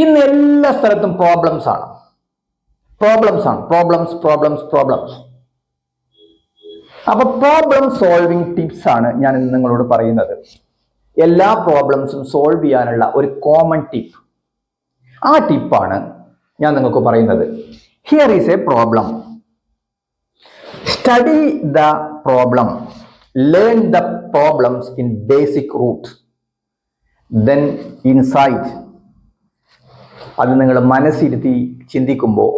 ഇന്ന് എല്ലാ സ്ഥലത്തും പ്രോബ്ലംസ് ആണ്. പ്രോബ്ലംസ്. അപ്പൊ പ്രോബ്ലം സോൾവിങ് ടിപ്സ് ആണ് ഞാൻ ഇന്ന് നിങ്ങളോട് പറയുന്നത്. എല്ലാ പ്രോബ്ലംസും സോൾവ് ചെയ്യാനുള്ള ഒരു കോമൺ ടിപ്പ്. ആ ടിപ്പാണ് ഞാൻ നിങ്ങൾക്ക് പറയുന്നത്. Here is a problem. Study the problem. Learn the problems in basic root. Then insight. അത് നിങ്ങൾ മനസ്സിരുത്തി ചിന്തിക്കുമ്പോൾ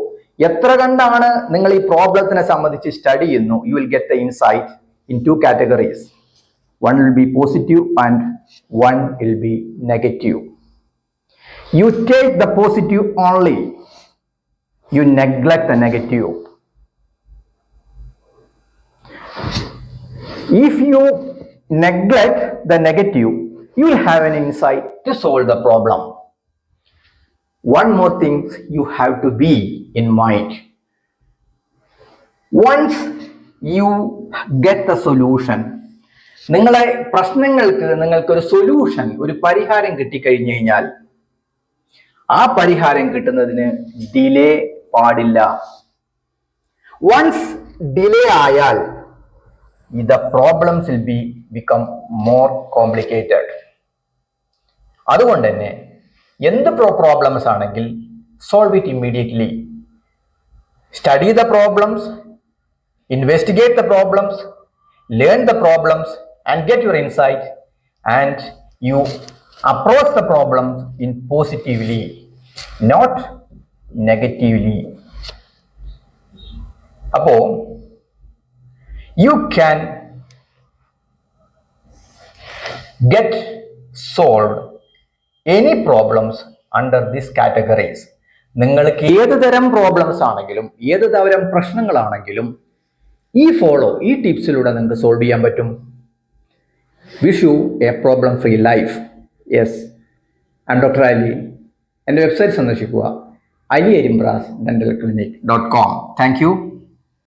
എത്ര കണ്ടാണ് നിങ്ങൾ ഈ പ്രോബ്ലത്തിനെ സംബന്ധിച്ച് സ്റ്റഡി ചെയ്യുന്നു, you will get the insight in two categories. One will be positive and one will be negative. You take the positive only, you neglect the negative. If you neglect the negative, you will have an insight to solve the problem. One more thing you have to be in mind. Once you get the solution, നിങ്ങളെ പ്രശ്നങ്ങൾക്ക് നിങ്ങൾക്കൊരു solution, ഒരു പരിഹാരം കിട്ടിക്കഴിഞ്ഞു കഴിഞ്ഞാൽ ആ പരിഹാരം കിട്ടുന്നതിന് delay പാടില്ല. വൺസ് ഡിലേ ആയാൽ the problems will become more complicated. അതുകൊണ്ട് തന്നെ എന്ത് പ്രോബ്ലംസ് ആണെങ്കിൽ solve it immediately. Study the problems, investigate the problems, learn the problems and get your insight and you approach the problems in positively, not negatively. അപ്പോ you can get solved any problems under these categories. നിങ്ങൾക്ക് ഏത് തരം problems ആണെങ്കിലും ഏത് തരം പ്രശ്നങ്ങളാണെങ്കിലും ഈ ടിപ്സിലൂടെ നിങ്ങൾക്ക് solve ചെയ്യാൻ പറ്റും. Wish you A problem free life. Yes, I M doctor Ali. എൻ്റെ വെബ്സൈറ്റ് സന്ദർശിക്കുക, aliarimbraasdentalclinic.com. Thank you.